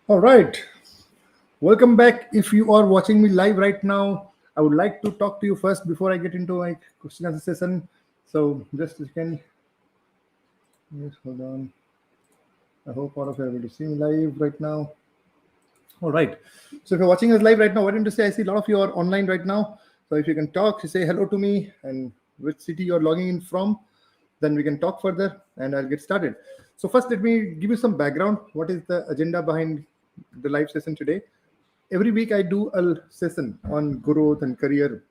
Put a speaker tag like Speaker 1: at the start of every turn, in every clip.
Speaker 1: All right. Welcome back. If you are watching me live right now, I would like to talk to you first before I get into my question answer session. So just a second. Yes, hold on. I hope all of you are able to see me live right now. All right. So if you're watching us live right now, why don't you say I see a lot of you are online right now. So if you can talk, you say hello to me and which city you're logging in from, then we can talk further and I'll get started. So first, let me give you some background. What is the agenda behind the live session today? Every week I do a session on growth and career.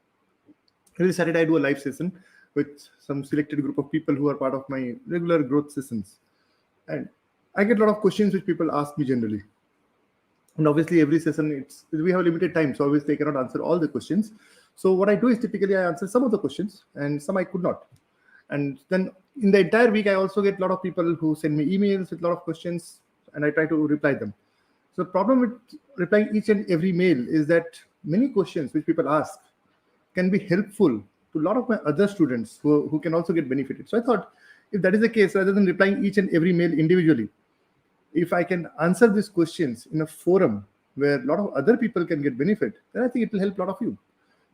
Speaker 1: Every Saturday I do a live session with some selected group of people who are part of my regular growth sessions. And I get a lot of questions which people ask me generally. And obviously every session we have a limited time, so obviously I cannot answer all the questions. So what I do is typically I answer some of the questions and some I could not. And then in the entire week I also get a lot of people who send me emails with a lot of questions and I try to reply them. So the problem with replying each and every mail is that many questions which people ask can be helpful to a lot of my other students who can also get benefited. So I thought if that is the case, rather than replying each and every mail individually, if I can answer these questions in a forum where a lot of other people can get benefit, then I think it will help a lot of you.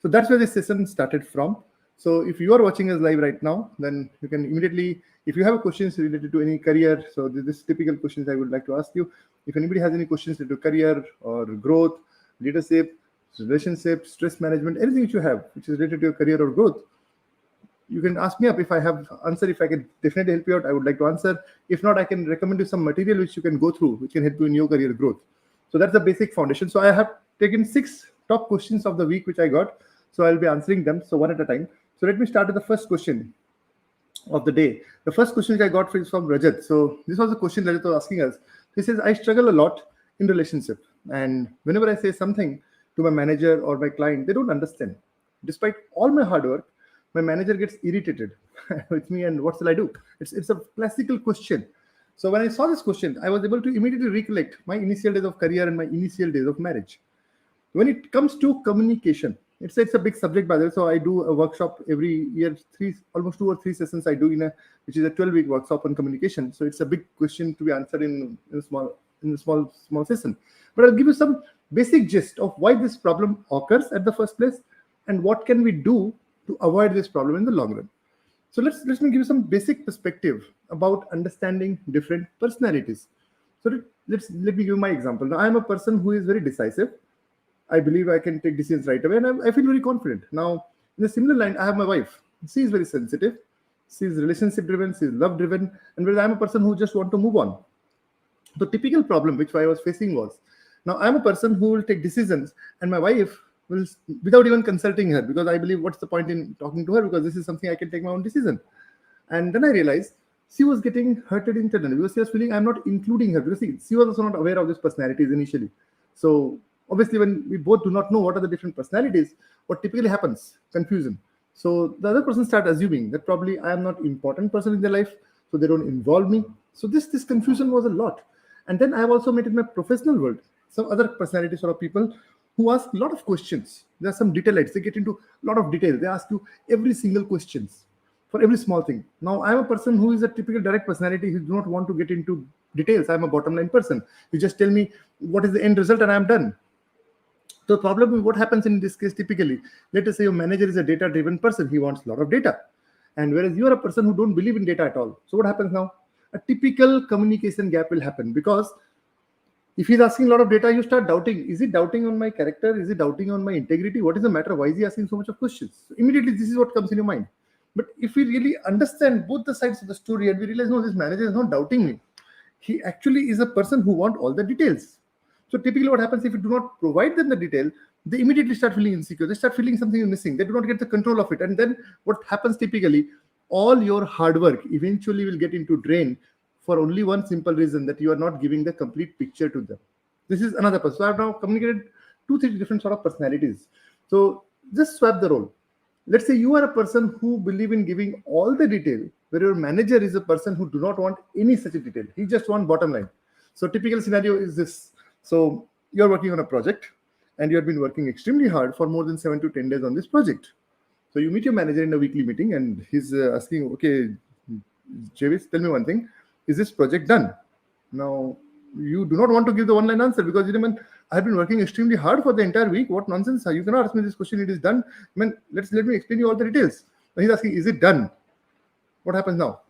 Speaker 1: So that's where this session started from. So if you are watching us live right now, then you can immediately, if you have questions related to any career, so this typical questions I would like to ask you. If anybody has any questions related to career or growth, leadership, relationship, stress management, anything which you have, which is related to your career or growth, you can ask me up. If I have answer, if I can definitely help you out, I would like to answer. If not, I can recommend you some material which you can go through, which can help you in your career growth. So that's the basic foundation. So I have taken 6 top questions of the week which I got. So I'll be answering them. So one at a time. So let me start with the first question of the day. The first question which I got is from Rajat. So this was a question Rajat was asking us. He says, I struggle a lot in relationship. And whenever I say something to my manager or my client, they don't understand. Despite all my hard work, my manager gets irritated with me, and what shall I do? It's a classical question. So when I saw this question, I was able to immediately recollect my initial days of career and my initial days of marriage. When it comes to communication, it's a big subject, by the way. So I do a workshop every year, almost 2 or 3 sessions I do which is a 12-week workshop on communication. So it's a big question to be answered in a small session. But I'll give you some basic gist of why this problem occurs at the first place and what can we do to avoid this problem in the long run. So let me give you some basic perspective about understanding different personalities. So let me give you my example. Now I am a person who is very decisive. I believe I can take decisions right away, and I feel very confident. Now, in a similar line, I have my wife. She is very sensitive. She is relationship driven. She is love driven, and whereas I am a person who just want to move on. The typical problem which I was facing was, now I'm a person who will take decisions, and my wife will, without even consulting her, because I believe what's the point in talking to her, because this is something I can take my own decision. And then I realized she was getting hurted internally because she was feeling I'm not including her, because she was also not aware of these personalities initially. So obviously when we both do not know what are the different personalities, what typically happens? Confusion. So the other person start assuming that probably I am not important person in their life, so they don't involve me. So this confusion was a lot. And then I have also met in my professional world some other personalities sort of people who ask a lot of questions. There are some detailites. They get into a lot of detail. They ask you every single questions for every small thing. Now, I'm a person who is a typical direct personality who do not want to get into details. I'm a bottom line person. You just tell me what is the end result and I'm done. So the problem is what happens in this case typically. Let us say your manager is a data-driven person. He wants a lot of data. And whereas you are a person who don't believe in data at all. So what happens now? A typical communication gap will happen, because if he's asking a lot of data, you start doubting. Is he doubting on my character? Is he doubting on my integrity? What is the matter? Why is he asking so much of questions? So immediately, this is what comes in your mind. But if we really understand both the sides of the story and we realize, no, this manager is not doubting me. He actually is a person who wants all the details. So typically what happens if you do not provide them the detail, they immediately start feeling insecure. They start feeling something is missing. They do not get the control of it. And then what happens typically, all your hard work eventually will get into drain for only one simple reason, that you are not giving the complete picture to them. This is another person. So I've now communicated 2-3 different sort of personalities. So just swap the role. Let's say you are a person who believe in giving all the detail, where your manager is a person who do not want any such detail. He just want bottom line. So typical scenario is this. So you're working on a project and you have been working extremely hard for more than 7 to 10 days on this project. So you meet your manager in a weekly meeting and he's asking, okay, Javis, tell me one thing. Is this project done? Now, you do not want to give the one-line answer because I've been working extremely hard for the entire week. What nonsense! You cannot ask me this question. It is done. Let me explain you all the details. Now he's asking, is it done? What happens now?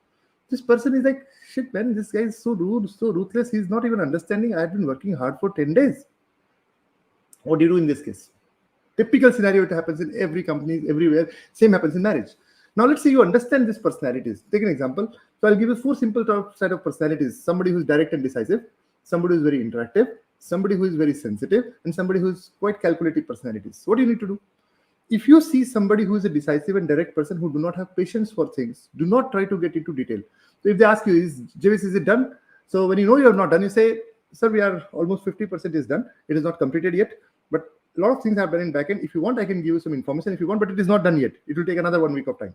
Speaker 1: This person is like, shit, man. This guy is so rude, so ruthless. He's not even understanding. I've been working hard for 10 days. What do you do in this case? Typical scenario. It happens in every company, everywhere. Same happens in marriage. Now let's say you understand these personalities. Take an example. So I'll give you 4 simple set of personalities. Somebody who's direct and decisive, somebody who's very interactive, somebody who is very sensitive, and somebody who's quite calculative personalities. So what do you need to do? If you see somebody who is a decisive and direct person who do not have patience for things, do not try to get into detail. So if they ask you, Javis, is it done? So when you know you have not done, you say, sir, we are almost 50% is done. It is not completed yet, but a lot of things have done in backend. If you want, I can give you some information if you want, but it is not done yet. It will take another 1 week of time.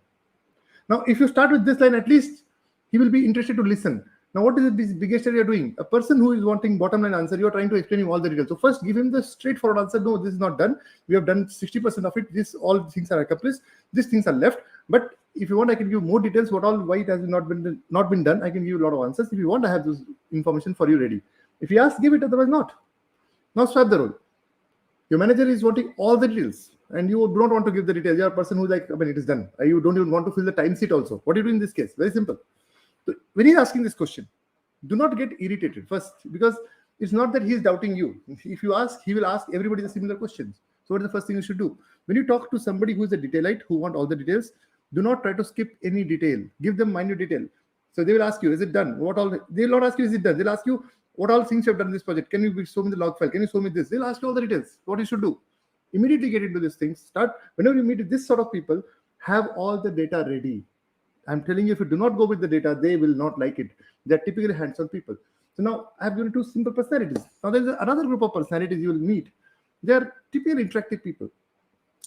Speaker 1: Now, if you start with this line, at least he will be interested to listen. Now, what is this biggest area doing? A person who is wanting bottom line answer, you are trying to explain him all the details. So first, give him the straightforward answer. No, this is not done. We have done 60% of it. All things are accomplished. These things are left. But if you want, I can give more details. Why it has not been done. I can give you a lot of answers. If you want, I have this information for you ready. If you ask, give it. Otherwise, not. Now, swap the role. Your manager is wanting all the details, and you do not want to give the details. You are a person who's like, it is done. You don't even want to fill the time sheet also. What do you do in this case? Very simple. So when he's asking this question, do not get irritated first, because it's not that he's doubting you. If you ask, he will ask everybody the similar questions. So what is the first thing you should do? When you talk to somebody who is a detailite, who want all the details, do not try to skip any detail. Give them minute detail. So they will ask you, is it done? They will not ask you, is it done? They'll ask you, what all things you have done in this project? Can you show me the log file? Can you show me this? They'll ask you all the details. What you should do? Immediately get into these things. Start, whenever you meet this sort of people, have all the data ready. I'm telling you, if you do not go with the data, they will not like it. They're typically hands-on people. So now I have given 2 simple personalities. Now there's another group of personalities you will meet. They're typically interactive people.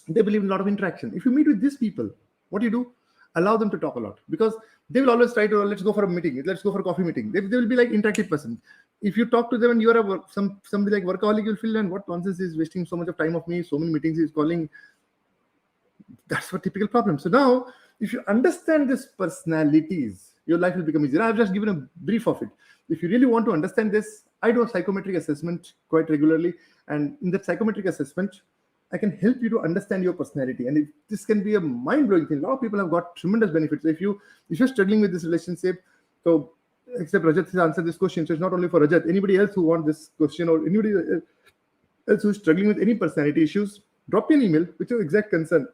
Speaker 1: They believe in a lot of interaction. If you meet with these people, what do you do? Allow them to talk a lot, because they will always try to, let's go for a meeting, let's go for a coffee meeting. They will be like interactive person. If you talk to them and you are somebody like workaholic, you'll feel, and what nonsense is wasting so much of time of me, so many meetings he's calling. That's what typical problem. So now, if you understand these personalities, your life will become easier. I've just given a brief of it. If you really want to understand this, I do a psychometric assessment quite regularly. And in that psychometric assessment, I can help you to understand your personality. And this can be a mind-blowing thing. A lot of people have got tremendous benefits. If you're struggling with this relationship, so except Rajat has answered this question, so it's not only for Rajat. Anybody else who wants this question, or anybody else who's struggling with any personality issues, drop me an email with your exact concern.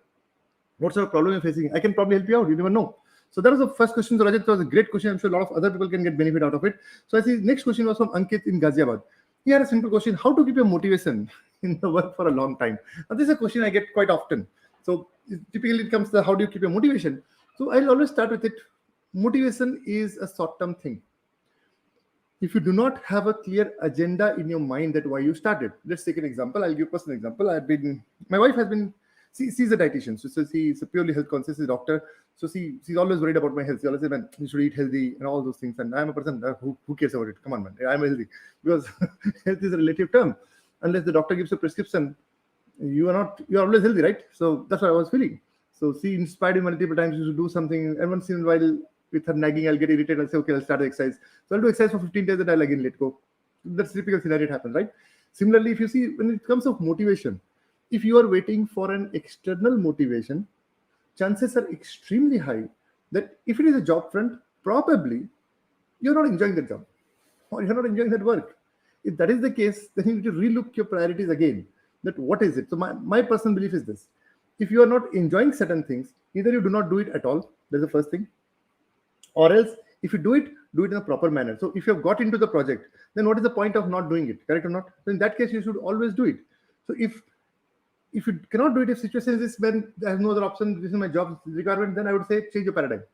Speaker 1: What sort of problem you're facing? I can probably help you out. You never know. So that was the first question. So Rajat, was a great question. I'm sure a lot of other people can get benefit out of it. So I see next question was from Ankit in Ghaziabad. He had a simple question: how to keep your motivation in the work for a long time? Now this is a question I get quite often. So typically it comes to how do you keep your motivation? So I'll always start with it. Motivation is a short-term thing. If you do not have a clear agenda in your mind that why you started, let's take an example. I'll give a personal example. My wife has been, she's a dietitian, so she's a purely health conscious doctor. So she's always worried about my health. She always says, man, you should eat healthy and all those things. And I'm a person who cares about it. Come on, man, I'm healthy, because health is a relative term. Unless the doctor gives a prescription, you're always healthy, right? So that's what I was feeling. So she inspired me multiple times to do something. And once in a while, with her nagging, I'll get irritated. I'll say, okay, I'll start the exercise. So I'll do exercise for 15 days and I'll again let go. That's typical scenario. It happens, right? Similarly, if you see, when it comes of motivation, if you are waiting for an external motivation, chances are extremely high that if it is a job front, probably you're not enjoying the job or you're not enjoying that work. If that is the case, then you need to relook your priorities again. That what is it? So my personal belief is this: if you are not enjoying certain things, either you do not do it at all. That's the first thing. Or else, if you do it in a proper manner. So if you have got into the project, then what is the point of not doing it? Correct or not? So in that case, you should always do it. So if you cannot do it, if situation is this, when I have no other option, this is my job requirement, then I would say change your paradigm.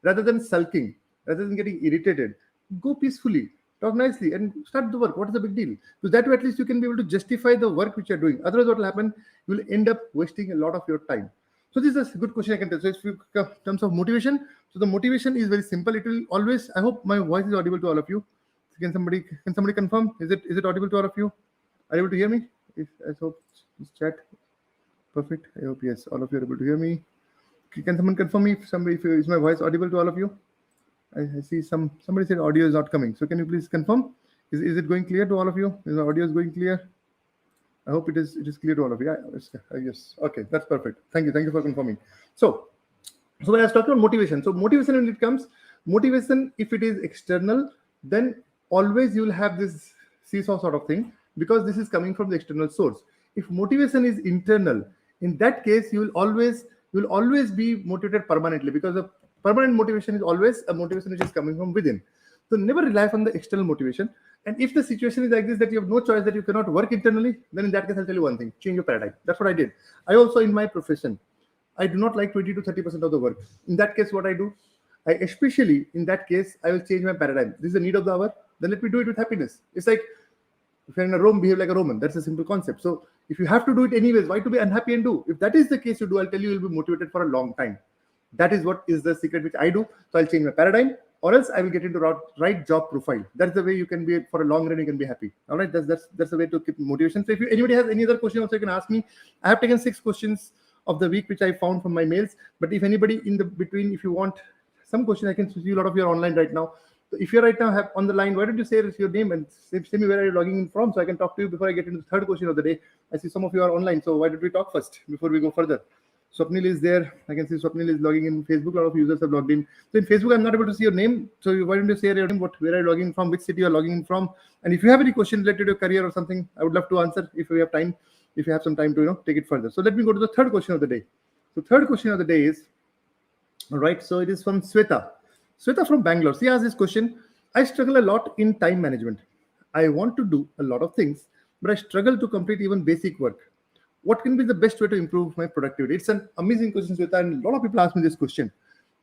Speaker 1: Rather than sulking, rather than getting irritated, go peacefully, talk nicely, and start the work. What is the big deal? Because that way, at least you can be able to justify the work which you're doing. Otherwise, what will happen? You will end up wasting a lot of your time. So this is a good question I can tell. So if you in terms of motivation, so the motivation is very simple. It will always. I hope my voice is audible to all of you. Can somebody confirm? Is it audible to all of you? Are you able to hear me? I hope this chat. Perfect. I hope yes, all of you are able to hear me. Can someone confirm me if is my voice audible to all of you? I see somebody said audio is not coming. So can you please confirm Is it going clear to all of you? Is the audio is going clear? I hope it is. It is clear to all of you. Yeah, yes. Okay, that's perfect. Thank you. Thank you for confirming. So when I was talking about motivation, so motivation when it comes, motivation, if it is external, then always you will have this seesaw sort of thing, because this is coming from the external source. If motivation is internal, in that case you will always be motivated permanently, because the permanent motivation is always a motivation which is coming from within. So never rely on the external motivation. And if the situation is like this, that you have no choice, that you cannot work internally, then in that case I'll tell you one thing: change your paradigm. That's what I did. I also, in my profession, I do not like 20 to 30% of the work. In that case, what I do, especially in that case, I will change my paradigm. This is the need of the hour. Then let me do it with happiness. It's like, if you're in a Rome, behave like a Roman. That's a simple concept. So if you have to do it anyways, why to be unhappy and do? If that is the case you do, I'll tell you, you'll be motivated for a long time. That is what is the secret which I do. So I'll change my paradigm, or else I will get into right job profile. That's the way you can be, for a long run, you can be happy. All right, that's the way to keep motivation. So if anybody has any other question, also you can ask me. I have taken 6 questions of the week which I found from my mails. But if anybody in the between, if you want some question, I can see a lot of you are online right now. So if you're right now have on the line, why don't you say your name and say me where are you logging in from, so I can talk to you before I get into the third question of the day. I see some of you are online, so why don't we talk first before we go further? Swapnil is there. I can see Swapnil is logging in Facebook. A lot of users have logged in. So in Facebook, I'm not able to see your name. So why don't you say your name? Where are you logging from? Which city you are logging in from? And if you have any question related to your career or something, I would love to answer if we have time. If you have some time to take it further. So let me go to the third question of the day. So third question of the day is, all right. So it is from Sweta. Sweta from Bangalore. She asked this question: I struggle a lot in time management. I want to do a lot of things, but I struggle to complete even basic work. What can be the best way to improve my productivity? It's an amazing question, Sweta, and a lot of people ask me this question.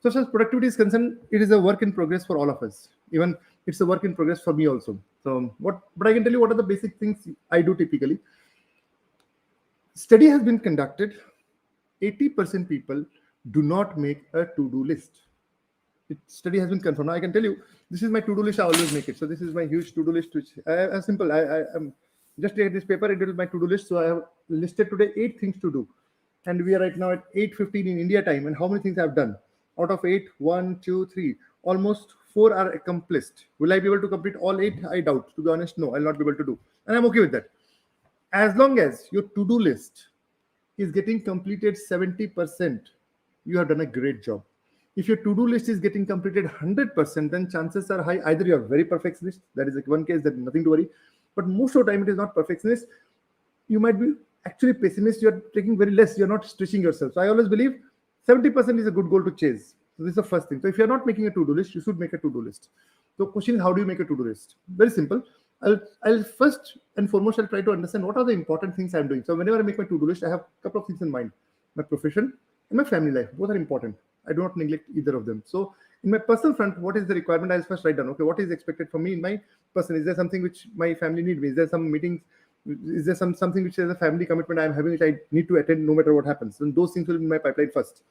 Speaker 1: So as far as productivity is concerned, it is a work in progress for all of us. Even it's a work in progress for me also. So but I can tell you what are the basic things I do typically. Study has been conducted. 80% people do not make a to-do list. Study has been confirmed. Now I can tell you, this is my to-do list. I always make it. So this is my huge to-do list, which is simple. I am just take this paper. It is my to-do list. So I have listed today 8 things to do, and we are right now at 8:15 in India time. And how many things I've done? Out of 8, 1, 2, 3, almost 4 are accomplished. Will I be able to complete all 8? I doubt. To be honest, no, I'll not be able to do, and I'm okay with that. As long as your to-do list is getting completed 70%, you have done a great job. If your to-do list is getting completed 100%, then chances are high either you are very perfectionist, that is one case, that nothing to worry, but most of the time it is not perfectionist. You might be actually pessimist, you're taking very less, you're not stretching yourself. So I always believe 70% is a good goal to chase. So this is the first thing. So if you're not making a to-do list, you should make a to-do list. So question is, how do you make a to-do list? Very simple. I'll first and foremost, I'll try to understand what are the important things I'm doing. So whenever I make my to-do list, I have a couple of things in mind. My profession and my family life, both are important. I do not neglect either of them. So in my personal front, what is the requirement? I'll first write down, okay, what is expected from me in my person? Is there something which my family needs me? Is there some meetings? Is there something which is a family commitment I'm having which I need to attend no matter what happens? And those things will be in my pipeline first.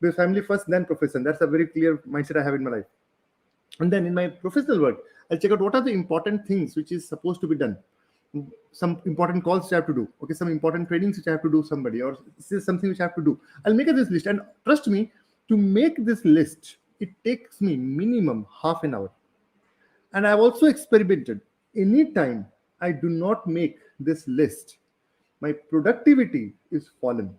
Speaker 1: Because family first, then profession. That's a very clear mindset I have in my life. And then in my professional work, I'll check out what are the important things which is supposed to be done. Some important calls which I have to do. Okay, some important trainings which I have to do somebody, or this is something which I have to do. I'll make this list, and trust me, to make this list, it takes me minimum half an hour. And I've also experimented. Anytime I do not make this list, my productivity is fallen.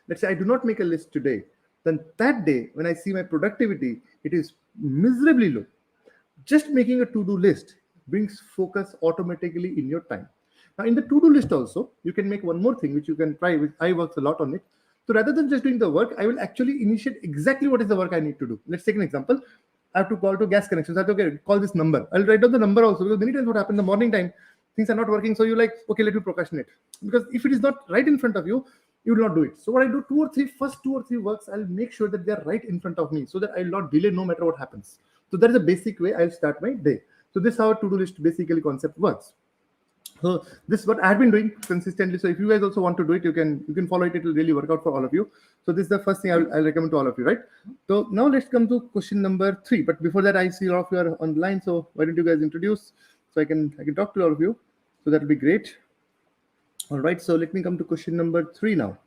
Speaker 1: Let's say I do not make a list today, then that day when I see my productivity, it is miserably low. Just making a to-do list brings focus automatically in your time. Now, in the to-do list also, you can make one more thing which you can try, which I work a lot on it. So rather than just doing the work, I will actually initiate exactly what is the work I need to do. Let's take an example. I have to call to gas connections. I have to, okay, call this number. I'll write down the number also, because many times what happens in the morning time, things are not working. So you like, okay, let me procrastinate. Because if it is not right in front of you, you will not do it. So what I do, first two or three works, I'll make sure that they're right in front of me, so that I'll not delay no matter what happens. So that is a basic way I'll start my day. So this is how a to-do list basically concept works. So this is what I have been doing consistently. So if you guys also want to do it, you can follow it. It will really work out for all of you. So this is the first thing I'll recommend to all of you, right? So now let's come to question number 3. But before that, I see a lot of you are online. So why don't you guys introduce, so I can talk to all of you. So that will be great. All right. So let me come to question number 3 now.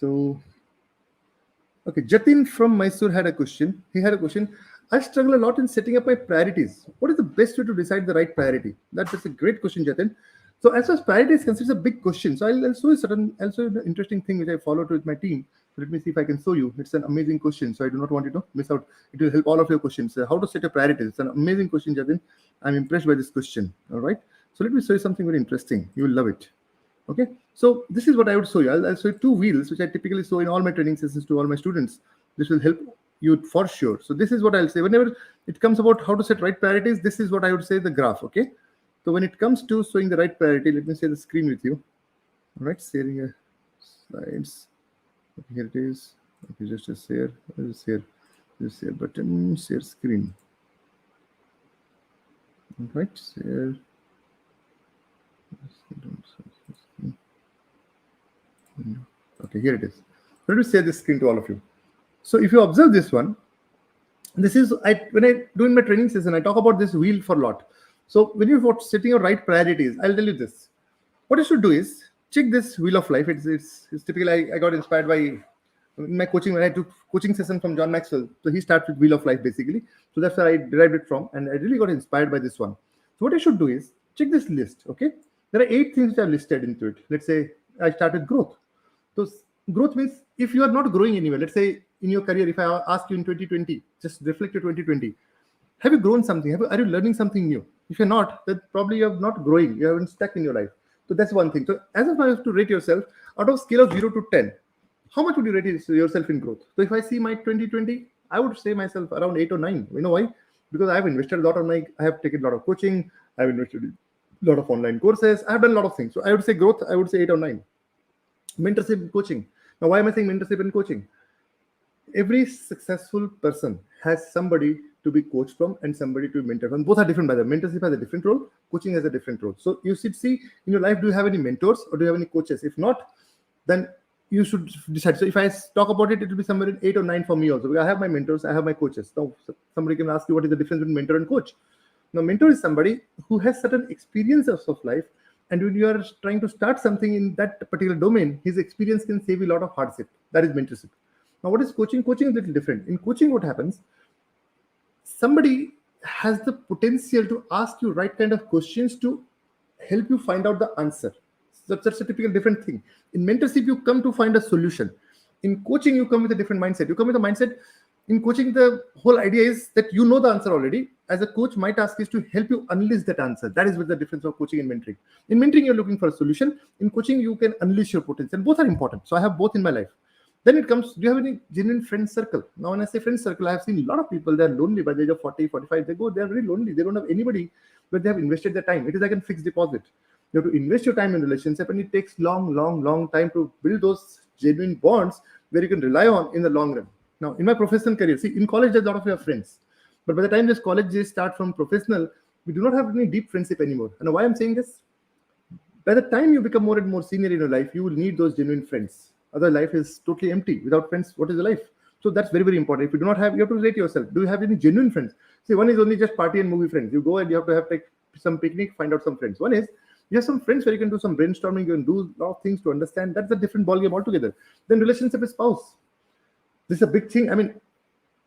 Speaker 1: So okay, Jatin from Mysore had a question. He had a question. I struggle a lot in setting up my priorities. What is the best way to decide the right priority? That's a great question, Jatin. So as far as priority is concerned, it's a big question. So I'll show you also an interesting thing which I followed with my team. So let me see if I can show you. It's an amazing question. So I do not want you to miss out. It will help all of your questions. How to set your priorities. It's an amazing question, Jatin. I'm impressed by this question. All right. So let me show you something very interesting. You will love it. Okay. So this is what I would show you. I'll show you two wheels, which I typically show in all my training sessions to all my students. This will help you for sure. So this is what I'll say. Whenever it comes about how to set right priorities, this is what I would say the graph. Okay. So when it comes to showing the right priority, let me share the screen with you. All right, sharing your slides. Okay, here it is. Okay, just a share. Just share button, share screen. All right, share. Okay, here it is. Let me share this screen to all of you. So if you observe this one, this is when I do in my training session, I talk about this wheel for a lot. So when you're setting your right priorities, I'll tell you this. What you should do is check this wheel of life. It's typically I got inspired by in my coaching when I took coaching session from John Maxwell. So he starts with wheel of life basically. So that's where I derived it from, and I really got inspired by this one. So what I should do is check this list. Okay, there are 8 things which are listed into it. Let's say I start with growth. So growth means if you are not growing anywhere, let's say in your career, if I ask you in 2020, just reflect your 2020. Have you grown something? Are you learning something new? If you're not, then probably you're not growing. You haven't stuck in your life. So that's one thing. So as of now, you have to rate yourself out of scale of 0 to 10. How much would you rate yourself in growth? So if I see my 2020, I would say myself around 8 or 9. You know why? Because I have invested a lot I have taken a lot of coaching. I have invested in a lot of online courses. I have done a lot of things. So I would say growth, I would say 8 or 9. Mentorship and coaching. Now, why am I saying mentorship and coaching? Every successful person has somebody to be coached from and somebody to be mentored from. Both are different by the way. Mentorship has a different role, coaching has a different role. So you should see in your life, do you have any mentors or do you have any coaches? If not, then you should decide. So if I talk about it, it will be somewhere in 8 or 9 for me also. Because I have my mentors, I have my coaches. Now somebody can ask you what is the difference between mentor and coach. Now mentor is somebody who has certain experiences of life, and when you are trying to start something in that particular domain, his experience can save you a lot of hardship. That is mentorship. Now, what is coaching? Coaching is a little different. In coaching, what happens? Somebody has the potential to ask you right kind of questions to help you find out the answer. So that's a typical different thing. In mentorship, you come to find a solution. In coaching, you come with a different mindset. You come with a mindset. In coaching, the whole idea is that you know the answer already. As a coach, my task is to help you unleash that answer. That is what the difference of coaching and mentoring. In mentoring, you're looking for a solution. In coaching, you can unleash your potential. Both are important. So I have both in my life. Then it comes, do you have any genuine friend circle? Now, when I say friend circle, I have seen a lot of people, they're lonely by the age of 40, 45. They're very lonely. They don't have anybody where they have invested their time. It is like a fixed deposit. You have to invest your time in relationship, and it takes long time to build those genuine bonds where you can rely on in the long run. Now, in my professional career, see, in college, there's a lot of your friends. But by the time this college days start from professional, we do not have any deep friendship anymore. And why I'm saying this? By the time you become more and more senior in your life, you will need those genuine friends. Other life is totally empty. Without friends, what is the life? So that's very important. If you do not have, you have to rate yourself. Do you have any genuine friends? See, one is only just party and movie friends. You go and you have to have like some picnic, find out some friends. One is you have some friends where you can do some brainstorming, you can do a lot of things to understand. That's a different ballgame altogether. Then relationship with spouse. This is a big thing. I mean,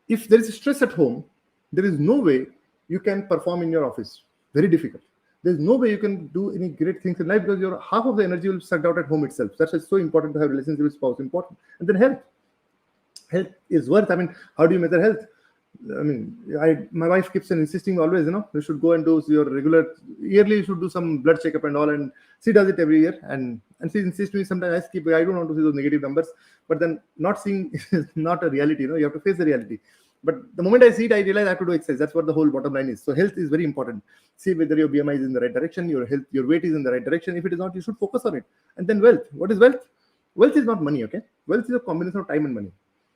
Speaker 1: if there is stress at home, there is no way you can perform in your office. Very difficult. There's no way you can do any great things in life because your half of the energy will be sucked out at home itself. That's why it's so important to have relationship with spouse. Important. And then health. Health is worth. I mean, how do you measure health? I mean, my wife keeps on insisting always, you should go and do your regular yearly. You should do some blood checkup and all, and she does it every year. And she insists me. Sometimes I skip. I don't want to see those negative numbers. But then not seeing is not a reality. You have to face the reality. But the moment I see it, I realize I have to do exercise. That's what the whole bottom line is. So health is very important. See whether your BMI is in the right direction, your health, your weight is in the right direction. If it is not, you should focus on it. And then wealth. What is wealth? Wealth is not money, okay? Wealth is a combination of time and money.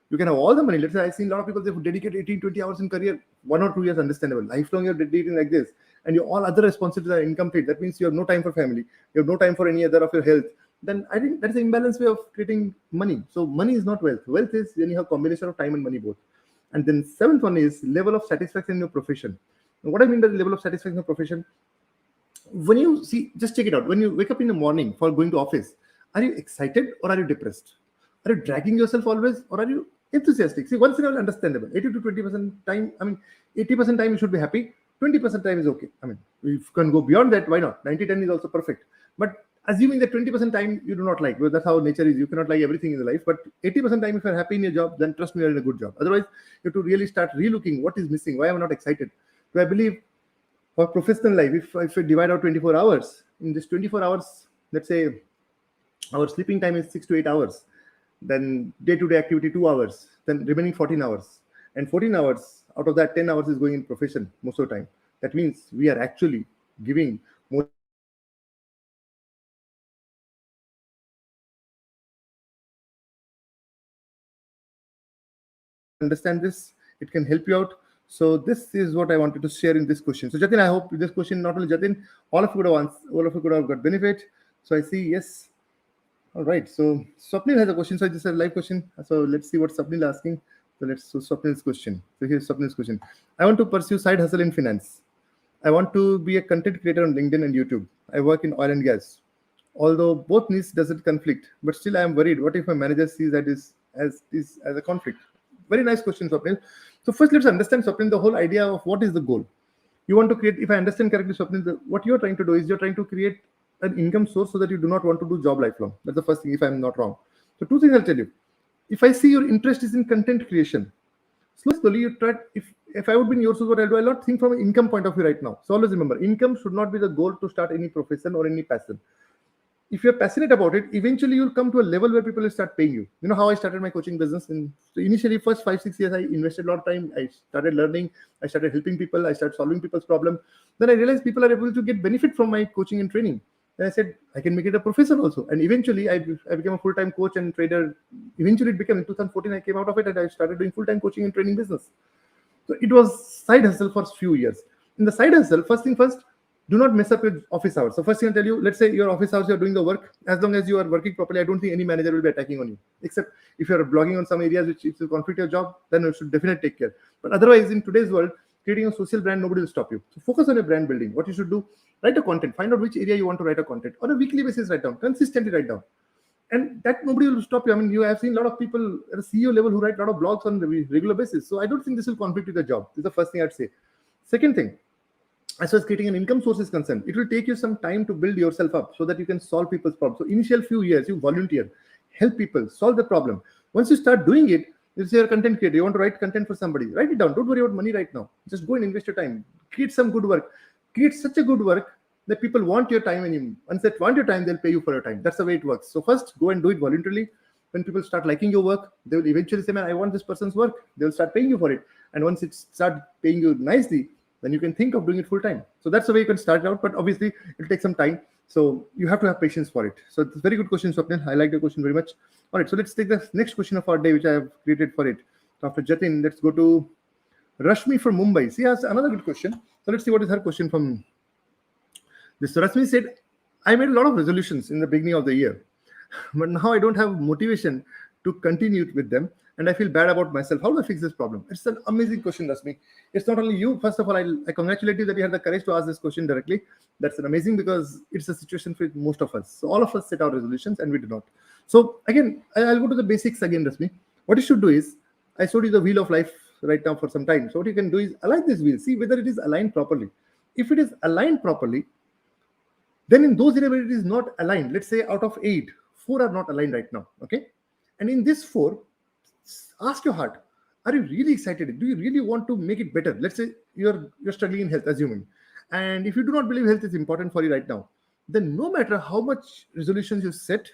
Speaker 1: You can have all the money. Let's say I've seen a lot of people, they dedicate 18, 20 hours in career, 1 or 2 years, understandable. Lifelong you're dedicating like this. And your all other responsibilities are incomplete. That means you have no time for family. You have no time for any other of your health. Then I think that's an imbalanced way of creating money. So money is not wealth. Wealth is when you have a combination of time and money both. And then 7th one is level of satisfaction in your profession. Now, what I mean by the level of satisfaction in your profession, when you see, just check it out. When you wake up in the morning for going to office, are you excited or are you depressed? Are you dragging yourself always, or are you Enthusiastic. See, once in a while, understandable. 80 to 20% time. I mean, 80% time you should be happy. 20% time is okay. I mean, if you can go beyond that, why not? 90-10 is also perfect. But assuming that 20% time you do not like, well, that's how nature is. You cannot like everything in the life. But 80% time, if you're happy in your job, then trust me, you're in a good job. Otherwise, you have to really start relooking what is missing. Why am I not excited? So I believe for professional life, if we divide out 24 hours, in this 24 hours, let's say our sleeping time is 6 to 8 hours, then day-to-day activity 2 hours, then remaining 14 hours, and 14 hours out of that 10 hours is going in profession most of the time. That means we are actually giving more understand this, it can help you out. So this is what I wanted to share in this question. So Jatin, I hope this question, not only Jatin, all of you could have all of you could have got benefit. So I see, yes. All right. So Swapnil has a question. So this is a live question. So let's see what Swapnil is asking. So Swapnil's question. So here's Swapnil's question. I want to pursue side hustle in finance. I want to be a content creator on LinkedIn and YouTube. I work in oil and gas. Although both needs doesn't conflict, but still I am worried. What if my manager sees that as a conflict? Very nice question, Swapnil. So first, let's understand, Swapnil, the whole idea of what is the goal. You want to create, if I understand correctly, Swapnil, what you're trying to do is you're trying to create an income source so that you do not want to do job lifelong. That's the first thing, if I'm not wrong. So two things I'll tell you. If I see your interest is in content creation, slowly you try. If I would be in your shoes, what I'll do, I'll not think from an income point of view right now. So always remember, income should not be the goal to start any profession or any passion. If you're passionate about it, eventually you'll come to a level where people will start paying you. You know how I started my coaching business? So initially, first 5-6 years, I invested a lot of time. I started learning. I started helping people. I started solving people's problem. Then I realized people are able to get benefit from my coaching and training. Then I said, I can make it a profession also. And eventually, I became a full-time coach and trader. Eventually, it became in 2014, I came out of it and I started doing full-time coaching and training business. So it was side hustle for a few years. In the side hustle, first thing first, do not mess up your office hours. So first thing I'll tell you, let's say your office hours, you're doing the work. As long as you are working properly, I don't think any manager will be attacking on you. Except if you're blogging on some areas which will conflict your job, then you should definitely take care. But otherwise, in today's world, creating a social brand, nobody will stop you. So focus on your brand building. What you should do, write a content. Find out which area you want to write a content. On a weekly basis, write down. Consistently write down. And that nobody will stop you. I mean, you have seen a lot of people at a CEO level who write a lot of blogs on a regular basis. So I don't think this will conflict with the job. This is the first thing I'd say. Second thing, as far as creating an income source is concerned, it will take you some time to build yourself up so that you can solve people's problems. So initial few years, you volunteer, help people, solve the problem. Once you start doing it, let's say you're a content creator, you want to write content for somebody, write it down. Don't worry about money right now. Just go and invest your time. Create some good work. Create such a good work that people want your time, and once they want your time, they'll pay you for your time. That's the way it works. So first, go and do it voluntarily. When people start liking your work, they will eventually say, man, I want this person's work. They'll start paying you for it. And once it starts paying you nicely, then you can think of doing it full time. So that's the way you can start it out. But obviously, it'll take some time. So you have to have patience for it. So it's a very good question, Swapnil. I like the question very much. All right, so let's take the next question of our day, which I have created for it. So after Jatin, let's go to Rashmi from Mumbai. She has another good question. So let's see what is her question from this. So Rashmi said, I made a lot of resolutions in the beginning of the year, but now I don't have motivation to continue with them, and I feel bad about myself. How do I fix this problem? It's an amazing question, Rashmi. It's not only you. First of all, I congratulate you that you had the courage to ask this question directly. That's an amazing, because it's a situation for most of us. So all of us set our resolutions and we do not. So again, I'll go to the basics again, Rashmi. What you should do is, I showed you the wheel of life right now for some time. So what you can do is align this wheel. See whether it is aligned properly. If it is aligned properly, then in those areas where it is not aligned, let's say out of 8, 4 are not aligned right now. Okay. And in this 4, ask your heart, are you really excited? Do you really want to make it better? Let's say you're struggling in health, assuming. And if you do not believe health is important for you right now, then no matter how much resolutions you set,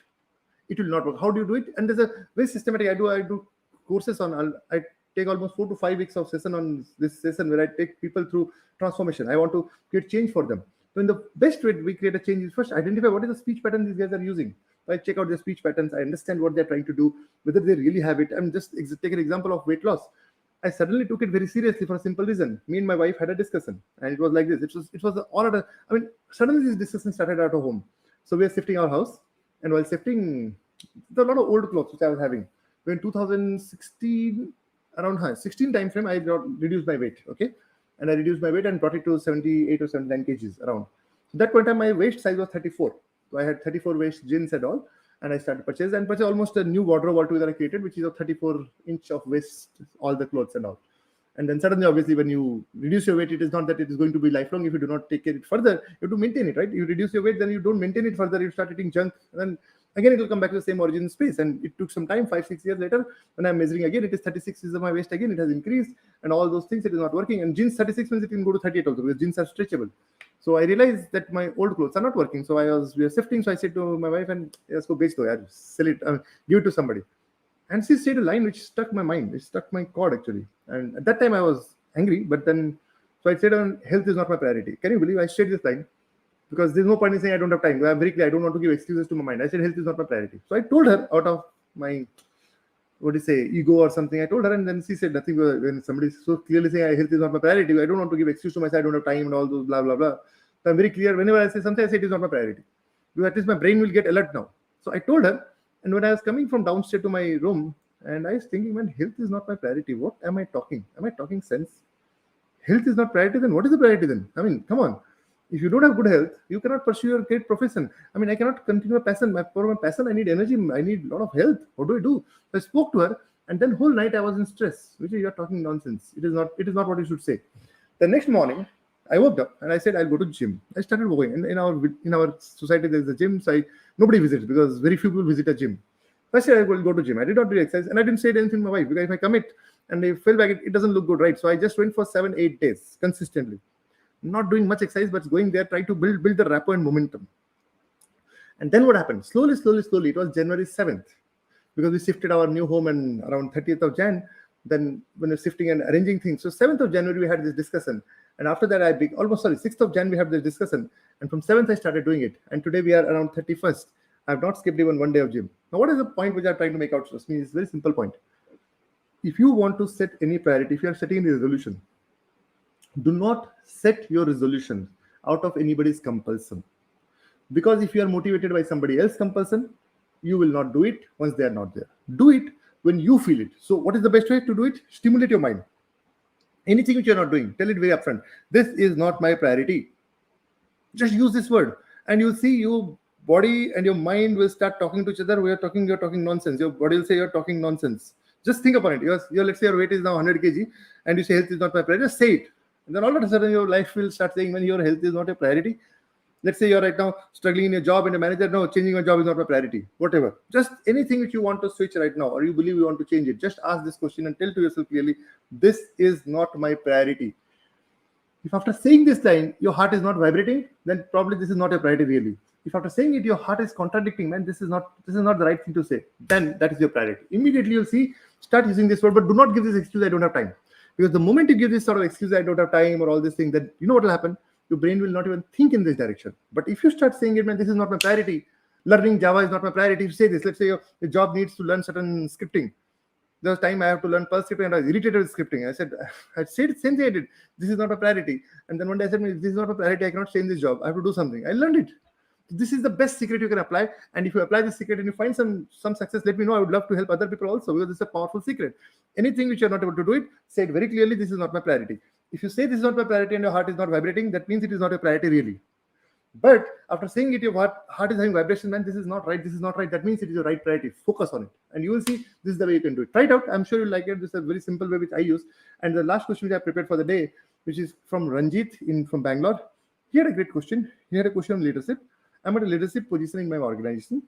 Speaker 1: it will not work. How do you do it? And there's a very systematic, I do courses on, I take almost 4 to 5 weeks of session on this session where I take people through transformation. I want to create change for them. So in the best way we create a change is first identify what is the speech pattern these guys are using. I check out their speech patterns. I understand what they're trying to do, whether they really have it. I'm just take an example of weight loss. I suddenly took it very seriously for a simple reason. Me and my wife had a discussion, and it was like this. It was all at a, I mean, suddenly this discussion started at home. So we are shifting our house, and while shifting, there are a lot of old clothes which I was having. When 2016, around 16 time frame, I reduced my weight. Okay, and I reduced my weight and brought it to 78 or 79 kgs around. So that point in time, my waist size was 34. So I had 34 waist jeans and all. And I started purchase almost a new wardrobe altogether I created, which is a 34-inch of waist, all the clothes and all. And then suddenly, obviously, when you reduce your weight, it is not that it is going to be lifelong. If you do not take care of it further, you have to maintain it, right? You reduce your weight, then you don't maintain it further. You start eating junk, and then again it will come back to the same origin space. And it took some time, 5-6 years later, when I'm measuring again, it is 36 is my waist again. It has increased, and all those things, it is not working. And jeans 36 means it can go to 38 also, because jeans are stretchable. So I realized that my old clothes are not working. So we were shifting. So I said to my wife, and yes, go bech do, yaar, sell it, give it to somebody. And she said a line which struck my mind. It struck my chord actually. And at that time I was angry, but then so I said, health is not my priority. Can you believe I said this line? Because there's no point in saying I don't have time. I'm very clear. I don't want to give excuses to my mind. I said health is not my priority. So I told her out of my ego or something. I told her, and then she said nothing. When somebody is so clearly saying health is not my priority, I don't want to give excuse to myself. I don't have time and all those blah blah blah. So I'm very clear. Whenever I say something, I say it is not my priority. Because at least my brain will get alert now. So I told her, and when I was coming from downstairs to my room, and I was thinking, man, health is not my priority. What am I talking? Am I talking sense? Health is not priority, then what is the priority then? I mean, come on. If you don't have good health, you cannot pursue your great profession. I mean, I cannot continue a passion. For my passion, I need energy. I need a lot of health. What do I do? So I spoke to her, and then whole night I was in stress. Which is, you're talking nonsense. It is not what you should say. The next morning, I woke up and I said, I'll go to the gym. I started going. In our society, there's a gym. So nobody visits because very few people visit a gym. So I said, I will go to gym. I did not do exercise, and I didn't say anything to my wife, because if I commit and I feel like it doesn't look good, right? So I just went for 7-8 days consistently, not doing much exercise, but going there, try to build the rapport and momentum. And then what happened? Slowly, it was January 7th, because we shifted our new home and around 30th of Jan. Then when we're shifting and arranging things, so 7th of January we had this discussion, and after that 6th of Jan we had this discussion, and from 7th I started doing it, and today we are around 31st. I have not skipped even one day of gym. Now, what is the point which I'm trying to make out? Trust me, it's a very simple point. If you want to set any priority, if you are setting any resolution, do not set your resolution out of anybody's compulsion. Because if you are motivated by somebody else's compulsion, you will not do it once they are not there. Do it when you feel it. So what is the best way to do it? Stimulate your mind. Anything which you're not doing, tell it very upfront. This is not my priority. Just use this word, and you'll see your body and your mind will start talking to each other. You're talking nonsense. Your body will say you're talking nonsense. Just think about it. Let's say your weight is now 100 kg, and you say health is not my priority. Just say it. And then all of a sudden your life will start saying, when your health is not a priority. Let's say you're right now struggling in your job and a manager, no, changing your job is not my priority. Whatever. Just anything which you want to switch right now, or you believe you want to change it, just ask this question and tell to yourself clearly, this is not my priority. If after saying this line, your heart is not vibrating, then probably this is not a priority really. If after saying it, your heart is contradicting, man, this is not the right thing to say, then that is your priority. Immediately you'll see, start using this word, but do not give this excuse, I don't have time. Because the moment you give this sort of excuse, I don't have time or all this thing, then you know what will happen? Your brain will not even think in this direction. But if you start saying it, man, this is not my priority. Learning Java is not my priority. If you say this, let's say your job needs to learn certain scripting. There was time I have to learn Perl scripting, and I was irritated with scripting. I said the same thing I did. This is not a priority. And then one day I said, this is not a priority. I cannot stay in this job. I have to do something. I learned it. This is the best secret you can apply. And if you apply this secret and you find some success, let me know. I would love to help other people also, because it's a powerful secret. Anything which you're not able to do it, say it very clearly, this is not my priority. If you say this is not my priority and your heart is not vibrating, that means it is not a priority really. But after saying it, your heart is having vibration, man, this is not right, this is not right. That means it is your right priority. Focus on it. And you will see this is the way you can do it. Try it out. I'm sure you'll like it. This is a very simple way which I use. And the last question which I prepared for the day, which is from Ranjit from Bangalore. He had a great question. He had a question on leadership. I'm at a leadership position in my organization,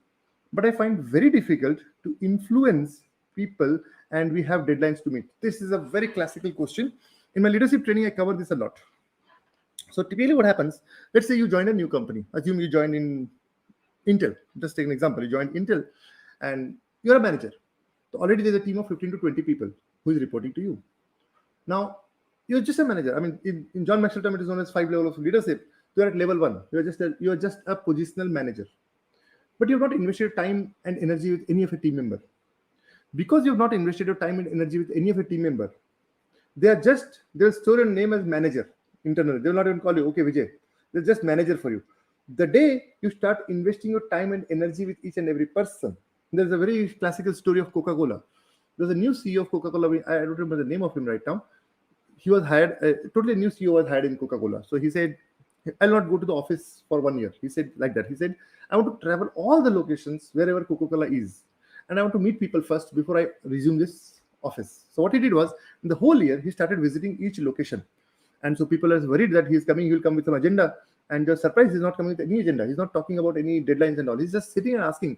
Speaker 1: but I find very difficult to influence people, and we have deadlines to meet. This is a very classical question. In my leadership training, I cover this a lot. So typically what happens, let's say you join a new company. Assume you joined in Intel. Just take an example. You joined Intel and you're a manager. So already there's a team of 15 to 20 people who is reporting to you. Now, you're just a manager. I mean, in John Maxwell term, it is known as 5 levels of leadership. You're at level 1. You're just a positional manager. But you've not invested time and energy with any of your team member. Because you've not invested your time and energy with any of your team member, they'll store your name as manager internally. They will not even call you, okay, Vijay. They're just manager for you. The day you start investing your time and energy with each and every person, there's a very classical story of Coca-Cola. There's a new CEO of Coca-Cola. I don't remember the name of him right now. He was hired, a totally new CEO was hired in Coca-Cola. So he said, I'll not go to the office for 1 year. He said like that. He said, I want to travel all the locations wherever Coca-Cola is. And I want to meet people first before I resume this office. So what he did was, in the whole year, he started visiting each location. And so people are worried that he's coming, he'll come with some agenda. And they're surprised he's not coming with any agenda. He's not talking about any deadlines and all. He's just sitting and asking,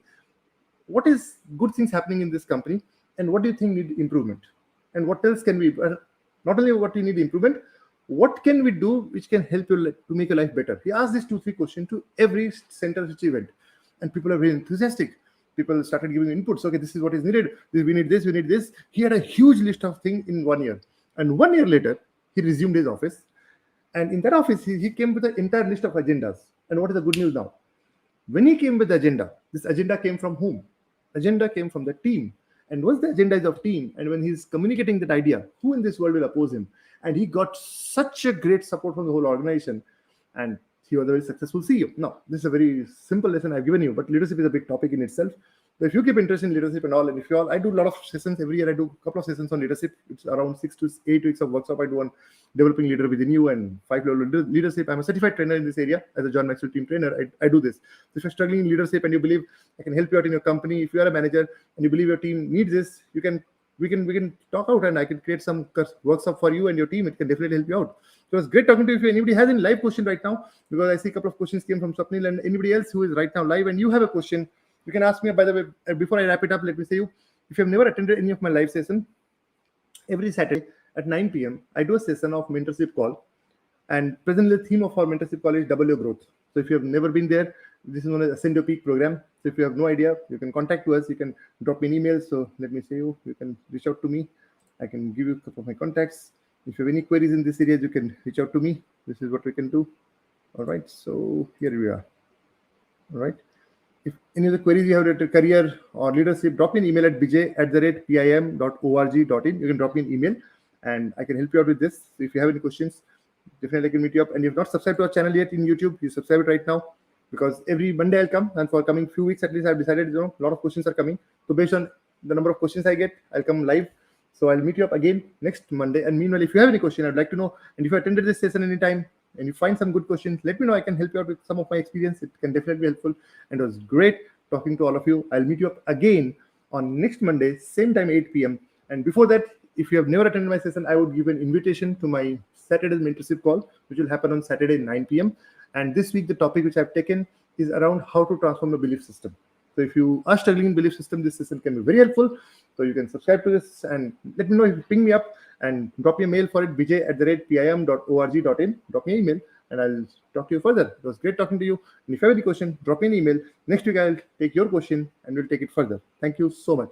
Speaker 1: what is good things happening in this company? And what do you think need improvement? And what else can we, not only what you need improvement, what can we do which can help you to make your life better? He asked these 2-3 questions to every center which he went, and people are very enthusiastic. People started giving inputs. Okay, this is what is needed. We need this. We need this. He had a huge list of things in 1 year, and 1 year later he resumed his office. And in that office, he came with an entire list of agendas. And what is the good news now? When he came with the agenda, this agenda came from whom? Agenda came from the team. And once the agenda is of team, and when he's communicating that idea, who in this world will oppose him? And he got such a great support from the whole organization, and he was a very successful CEO. Now, this is a very simple lesson I've given you, but leadership is a big topic in itself. So if you keep interest in leadership and all, and if you all, I do a lot of sessions every year. I do a couple of sessions on leadership. It's around 6 to 8 weeks of workshop I do on developing leader within you and 5-level leadership. I'm a certified trainer in this area as a John Maxwell team trainer. I do this. So if you're struggling in leadership and you believe I can help you out in your company, if you are a manager and you believe your team needs this, we can talk out, and I can create some workshop for you and your team. It can definitely help you out. So it's great talking to you. If anybody has any live question right now, because I see a couple of questions came from Swapnil and anybody else who is right now live and you have a question, you can ask me. By the way, before I wrap it up, let me say you, if you have never attended any of my live session, every Saturday at 9 p.m., I do a session of mentorship call. And presently the theme of our mentorship call is double your growth. So if you have never been there, this is known as Ascend Your Peak program. So if you have no idea, you can contact us. You can drop me an email. So let me say you can reach out to me. I can give you a couple of my contacts. If you have any queries in this area, you can reach out to me. This is what we can do. All right. So here we are. All right. If any of the queries you have related to career or leadership, drop me an email at bijay@pim.org.in. You can drop me an email and I can help you out with this. So if you have any questions, definitely I can meet you up. And if you've not subscribed to our channel yet in YouTube, you subscribe it right now, because every Monday I'll come, and for coming few weeks at least, I've decided, a lot of questions are coming. So based on the number of questions I get, I'll come live. So I'll meet you up again next Monday. And meanwhile, if you have any question, I'd like to know. And if you attended this session anytime and you find some good questions, let me know. I can help you out with some of my experience. It can definitely be helpful. And it was great talking to all of you. I'll meet you up again on next Monday, same time, 8 p.m. And before that, if you have never attended my session, I would give an invitation to my Saturday's mentorship call, which will happen on Saturday, 9 p.m. And this week, the topic which I've taken is around how to transform a belief system. So if you are struggling in belief system, this session can be very helpful. So you can subscribe to this and let me know. If you ping me up and drop me a mail for it, bijay@pim.org.in. Drop me an email and I'll talk to you further. It was great talking to you. And if you have any question, drop me an email. Next week, I'll take your question and we'll take it further. Thank you so much.